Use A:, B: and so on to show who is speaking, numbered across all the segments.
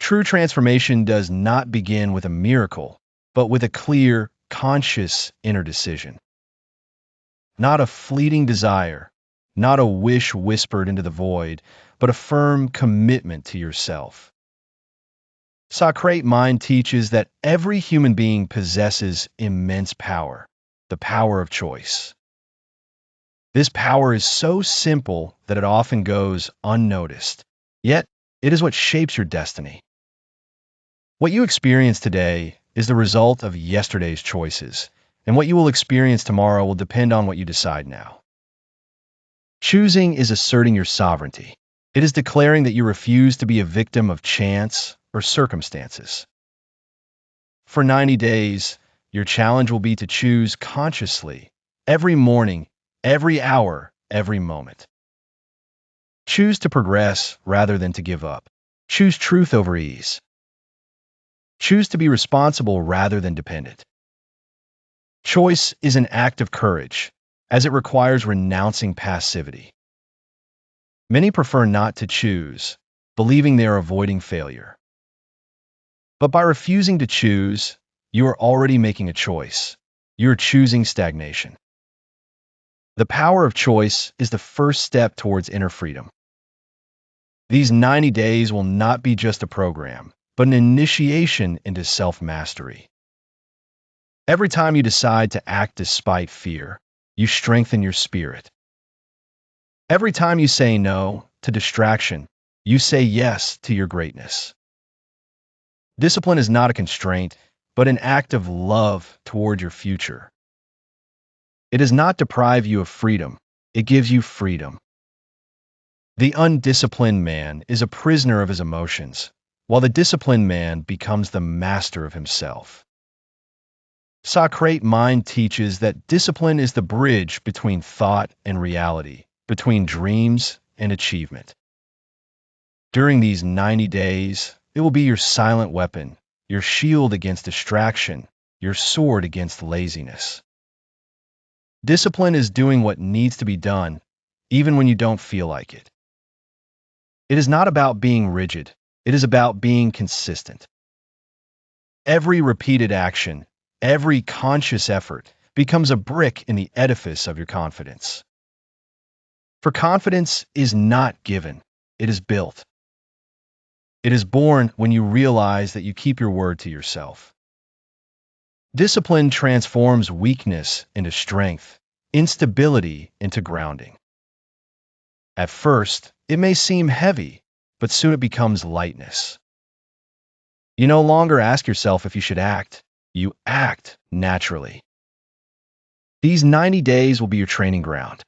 A: True transformation does not begin with a miracle, but with a clear, conscious inner decision. Not a fleeting desire, not a wish whispered into the void, but a firm commitment to yourself. Socrate Mind teaches that every human being possesses immense power, the power of choice. This power is so simple that it often goes unnoticed, yet it is what shapes your destiny. What you experience today is the result of yesterday's choices, and what you will experience tomorrow will depend on what you decide now. Choosing is asserting your sovereignty. It is declaring that you refuse to be a victim of chance or circumstances. For 90 days, your challenge will be to choose consciously, every morning, every hour, every moment. Choose to progress rather than to give up. Choose truth over ease. Choose to be responsible rather than dependent. Choice is an act of courage, as it requires renouncing passivity. Many prefer not to choose, believing they are avoiding failure. But by refusing to choose, you are already making a choice. You are choosing stagnation. The power of choice is the first step towards inner freedom. These 90 days will not be just a program, but an initiation into self-mastery. Every time you decide to act despite fear, you strengthen your spirit. Every time you say no to distraction, you say yes to your greatness. Discipline is not a constraint, but an act of love toward your future. It does not deprive you of freedom, it gives you freedom. The undisciplined man is a prisoner of his emotions, while the disciplined man becomes the master of himself. Socrate Mind teaches that discipline is the bridge between thought and reality, between dreams and achievement. During these 90 days, it will be your silent weapon, your shield against distraction, your sword against laziness. Discipline is doing what needs to be done, even when you don't feel like it. It is not about being rigid, it is about being consistent. Every repeated action, every conscious effort becomes a brick in the edifice of your confidence. For confidence is not given, it is built. It is born when you realize that you keep your word to yourself. Discipline transforms weakness into strength, instability into grounding. At first, it may seem heavy, but soon it becomes lightness. You no longer ask yourself if you should act, you act naturally. These 90 days will be your training ground.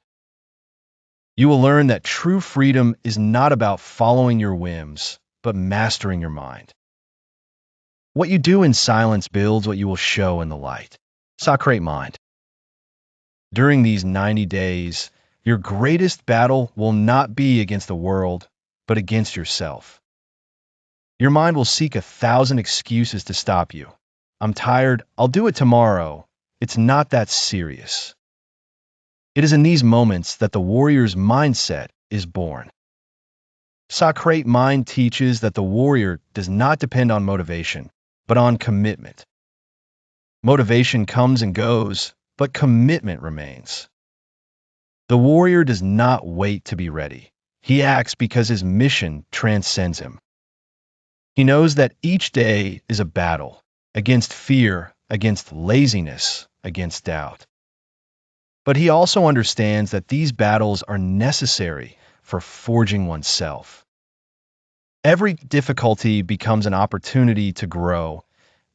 A: You will learn that true freedom is not about following your whims, but mastering your mind. What you do in silence builds what you will show in the light. Socrate Mind. During these 90 days, your greatest battle will not be against the world, but against yourself. Your mind will seek 1,000 excuses to stop you. I'm tired, I'll do it tomorrow. It's not that serious. It is in these moments that the warrior's mindset is born. Socrate Mind teaches that the warrior does not depend on motivation, but on commitment. Motivation comes and goes, but commitment remains. The warrior does not wait to be ready. He acts because his mission transcends him. He knows that each day is a battle against fear, against laziness, against doubt. But he also understands that these battles are necessary for forging oneself. Every difficulty becomes an opportunity to grow,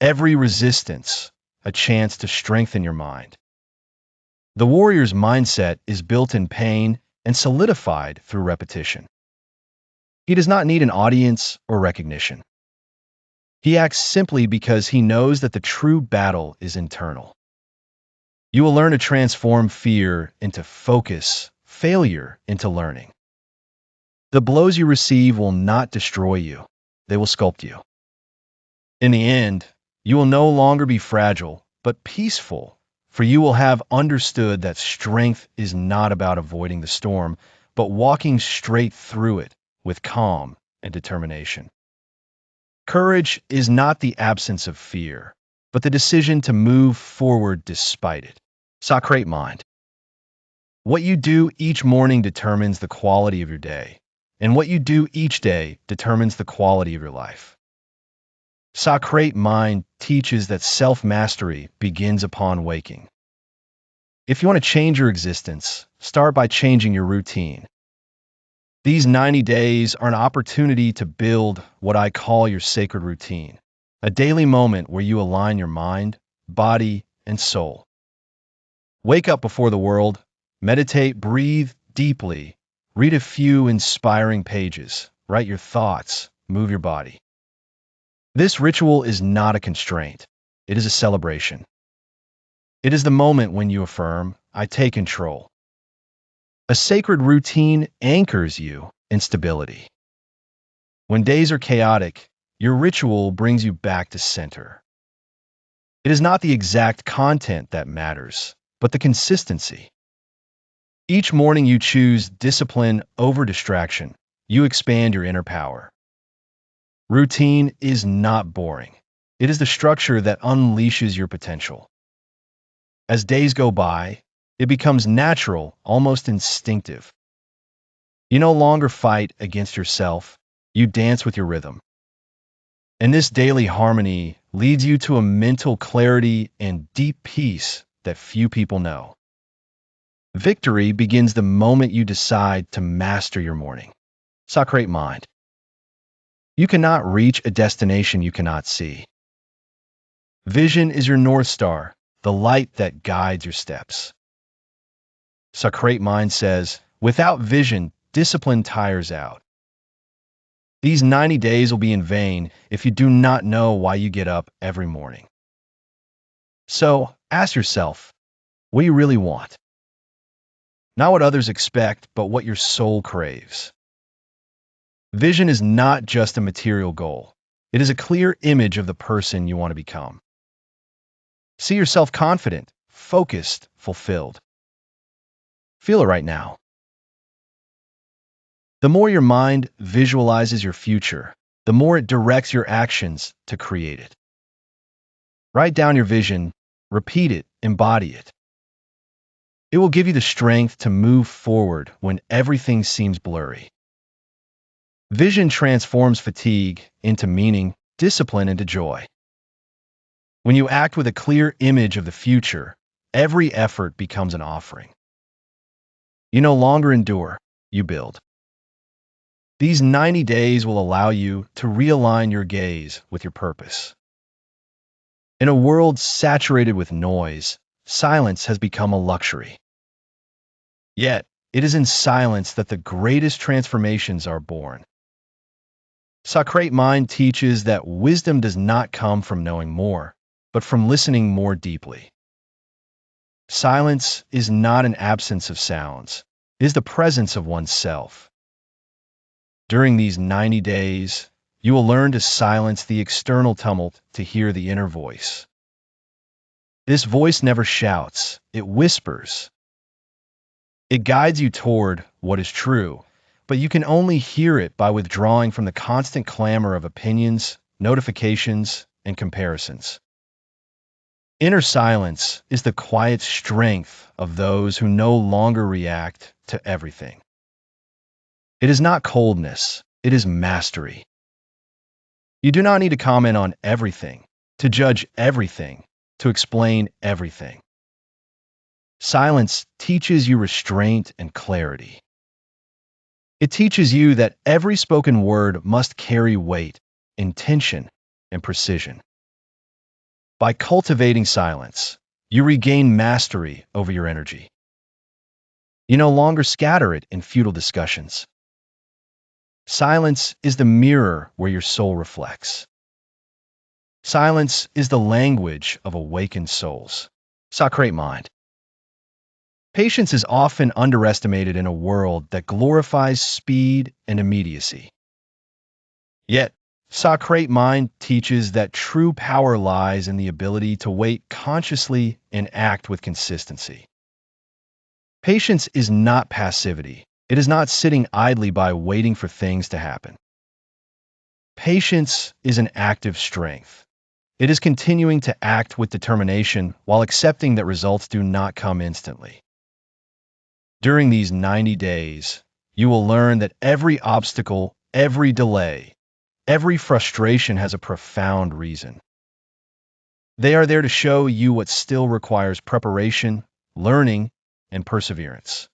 A: every resistance a chance to strengthen your mind. The warrior's mindset is built in pain and solidified through repetition. He does not need an audience or recognition. He acts simply because he knows that the true battle is internal. You will learn to transform fear into focus, failure into learning. The blows you receive will not destroy you, they will sculpt you. In the end, you will no longer be fragile, but peaceful, for you will have understood that strength is not about avoiding the storm, but walking straight through it with calm and determination. Courage is not the absence of fear, but the decision to move forward despite it. Socrate Mind. What you do each morning determines the quality of your day, and what you do each day determines the quality of your life. Socrate Mind teaches that self-mastery begins upon waking. If you want to change your existence, start by changing your routine. These 90 days are an opportunity to build what I call your sacred routine, a daily moment where you align your mind, body, and soul. Wake up before the world, meditate, breathe deeply, read a few inspiring pages, write your thoughts, move your body. This ritual is not a constraint. It is a celebration. It is the moment when you affirm, I take control. A sacred routine anchors you in stability. When days are chaotic, your ritual brings you back to center. It is not the exact content that matters, but the consistency. Each morning you choose discipline over distraction. You expand your inner power. Routine is not boring. It is the structure that unleashes your potential. As days go by, it becomes natural, almost instinctive. You no longer fight against yourself, you dance with your rhythm. And this daily harmony leads you to a mental clarity and deep peace that few people know. Victory begins the moment you decide to master your morning. Socrate Mind. You cannot reach a destination you cannot see. Vision is your North Star, the light that guides your steps. Socrate Mind says, without vision, discipline tires out. These 90 days will be in vain if you do not know why you get up every morning. So, ask yourself, what do you really want? Not what others expect, but what your soul craves. Vision is not just a material goal. It is a clear image of the person you want to become. See yourself confident, focused, fulfilled. Feel it right now. The more your mind visualizes your future, the more it directs your actions to create it. Write down your vision, repeat it, embody it. It will give you the strength to move forward when everything seems blurry. Vision transforms fatigue into meaning, discipline into joy. When you act with a clear image of the future, every effort becomes an offering. You no longer endure, you build. These 90 days will allow you to realign your gaze with your purpose. In a world saturated with noise, silence has become a luxury. Yet, it is in silence that the greatest transformations are born. Socrate Mind teaches that wisdom does not come from knowing more, but from listening more deeply. Silence is not an absence of sounds. It is the presence of oneself. During these 90 days, you will learn to silence the external tumult to hear the inner voice. This voice never shouts, it whispers. It guides you toward what is true, but you can only hear it by withdrawing from the constant clamor of opinions, notifications, and comparisons. Inner silence is the quiet strength of those who no longer react to everything. It is not coldness, it is mastery. You do not need to comment on everything, to judge everything, to explain everything. Silence teaches you restraint and clarity. It teaches you that every spoken word must carry weight, intention, and precision. By cultivating silence, you regain mastery over your energy. You no longer scatter it in futile discussions. Silence is the mirror where your soul reflects. Silence is the language of awakened souls. Socrate Mind. Patience is often underestimated in a world that glorifies speed and immediacy. Yet, Socrate Mind teaches that true power lies in the ability to wait consciously and act with consistency. Patience is not passivity. It is not sitting idly by waiting for things to happen. Patience is an active strength. It is continuing to act with determination while accepting that results do not come instantly. During these 90 days, you will learn that every obstacle, every delay, every frustration has a profound reason. They are there to show you what still requires preparation, learning, and perseverance.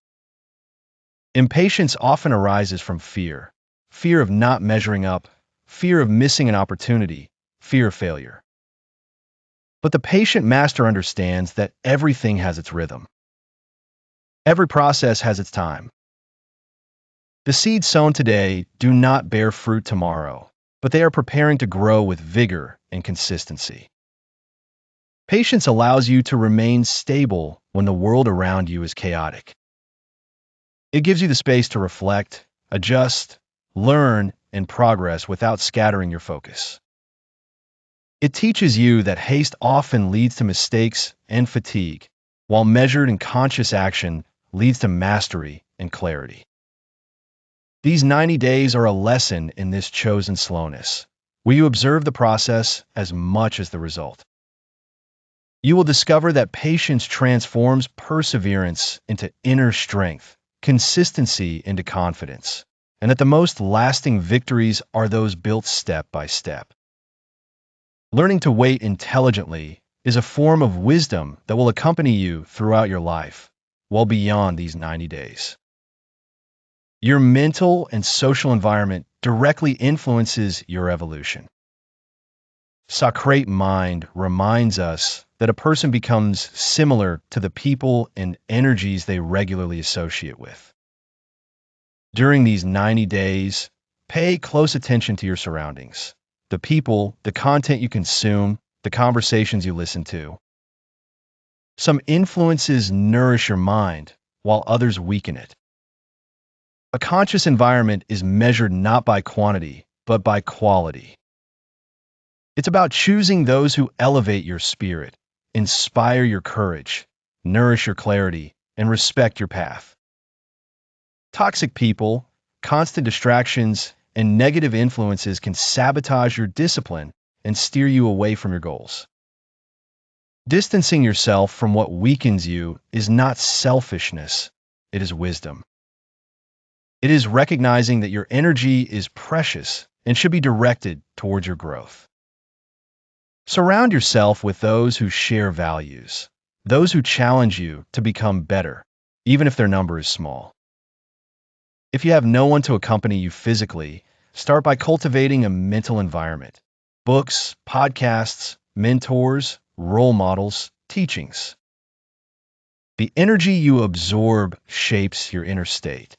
A: Impatience often arises from fear, fear of not measuring up, fear of missing an opportunity, fear of failure. But the patient master understands that everything has its rhythm. Every process has its time. The seeds sown today do not bear fruit tomorrow, but they are preparing to grow with vigor and consistency. Patience allows you to remain stable when the world around you is chaotic. It gives you the space to reflect, adjust, learn, and progress without scattering your focus. It teaches you that haste often leads to mistakes and fatigue, while measured and conscious action leads to mastery and clarity. These 90 days are a lesson in this chosen slowness, where you observe the process as much as the result. You will discover that patience transforms perseverance into inner strength, consistency into confidence, and that the most lasting victories are those built step by step. Learning to wait intelligently is a form of wisdom that will accompany you throughout your life, well beyond these 90 days. Your mental and social environment directly influences your evolution. Socrate Mind reminds us that a person becomes similar to the people and energies they regularly associate with. During these 90 days, pay close attention to your surroundings, the people, the content you consume, the conversations you listen to. Some influences nourish your mind, while others weaken it. A conscious environment is measured not by quantity, but by quality. It's about choosing those who elevate your spirit, inspire your courage, nourish your clarity, and respect your path. Toxic people, constant distractions, and negative influences can sabotage your discipline and steer you away from your goals. Distancing yourself from what weakens you is not selfishness, it is wisdom. It is recognizing that your energy is precious and should be directed towards your growth. Surround yourself with those who share values, those who challenge you to become better, even if their number is small. If you have no one to accompany you physically, start by cultivating a mental environment. Books, podcasts, mentors, role models, teachings. The energy you absorb shapes your inner state.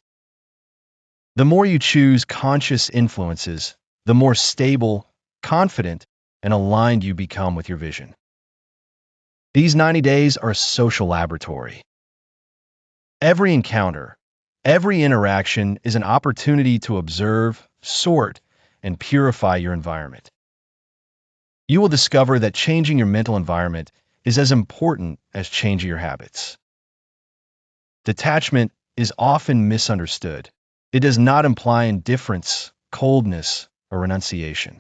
A: The more you choose conscious influences, the more stable, confident, and aligned you become with your vision. These 90 days are a social laboratory. Every encounter, every interaction is an opportunity to observe, sort, and purify your environment. You will discover that changing your mental environment is as important as changing your habits. Detachment is often misunderstood. It does not imply indifference, coldness, or renunciation.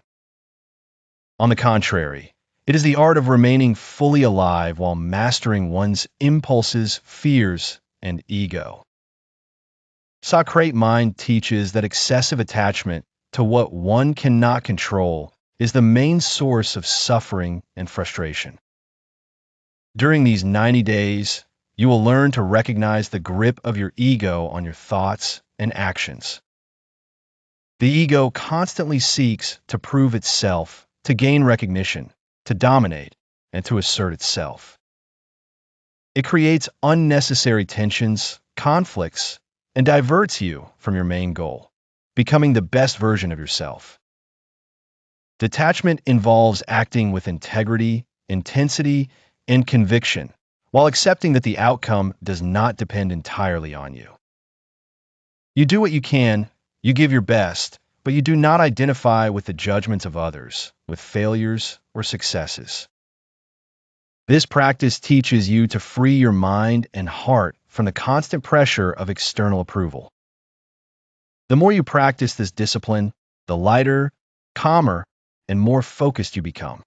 A: On the contrary, it is the art of remaining fully alive while mastering one's impulses, fears, and ego. Socrate Mind teaches that excessive attachment to what one cannot control is the main source of suffering and frustration. During these 90 days, you will learn to recognize the grip of your ego on your thoughts and actions. The ego constantly seeks to prove itself, to gain recognition, to dominate, and to assert itself. It creates unnecessary tensions, conflicts, and diverts you from your main goal, becoming the best version of yourself. Detachment involves acting with integrity, intensity, and conviction, while accepting that the outcome does not depend entirely on you. You do what you can, you give your best, but you do not identify with the judgments of others, with failures or successes. This practice teaches you to free your mind and heart from the constant pressure of external approval. The more you practice this discipline, the lighter, calmer, and more focused you become.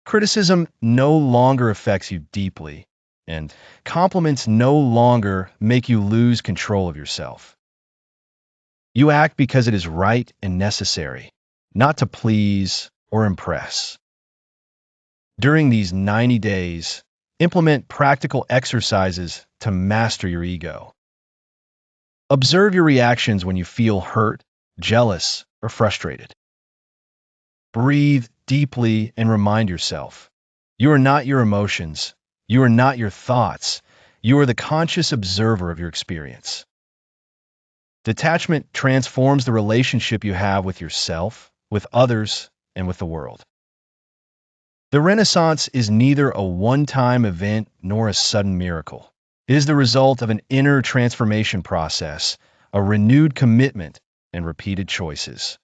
A: Criticism no longer affects you deeply, and compliments no longer make you lose control of yourself. You act because it is right and necessary, not to please or impress. During these 90 days, implement practical exercises to master your ego. Observe your reactions when you feel hurt, jealous, or frustrated. Breathe deeply and remind yourself, you are not your emotions, you are not your thoughts, you are the conscious observer of your experience. Detachment transforms the relationship you have with yourself, with others, and with the world. The Renaissance is neither a one-time event nor a sudden miracle. It is the result of an inner transformation process, a renewed commitment, and repeated choices.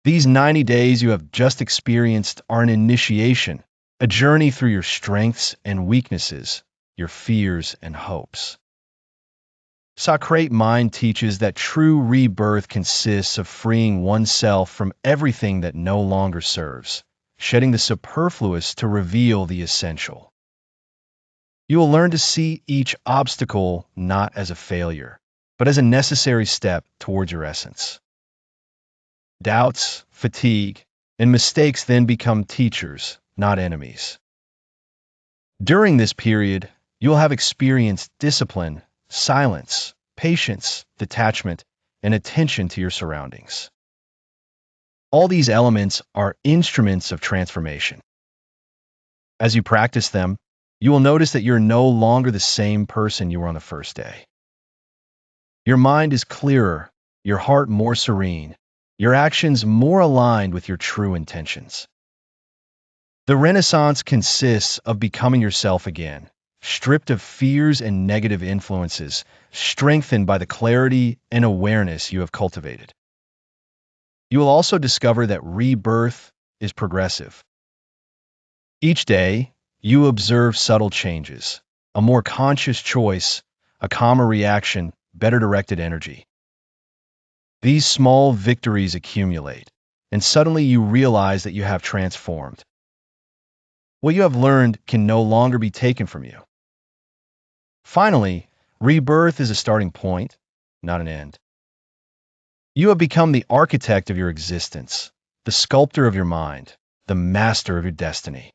A: These 90 days you have just experienced are an initiation, a journey through your strengths and weaknesses, your fears and hopes. Socrate Mind teaches that true rebirth consists of freeing oneself from everything that no longer serves, shedding the superfluous to reveal the essential. You will learn to see each obstacle not as a failure, but as a necessary step towards your essence. Doubts, fatigue, and mistakes then become teachers, not enemies. During this period, you'll have experienced discipline, silence, patience, detachment, and attention to your surroundings. All these elements are instruments of transformation. As you practice them, you will notice that you're no longer the same person you were on the first day. Your mind is clearer, your heart more serene, your actions more aligned with your true intentions. The Renaissance consists of becoming yourself again, stripped of fears and negative influences, strengthened by the clarity and awareness you have cultivated. You will also discover that rebirth is progressive. Each day, you observe subtle changes, a more conscious choice, a calmer reaction, better directed energy. These small victories accumulate, and suddenly you realize that you have transformed. What you have learned can no longer be taken from you. Finally, rebirth is a starting point, not an end. You have become the architect of your existence, the sculptor of your mind, the master of your destiny.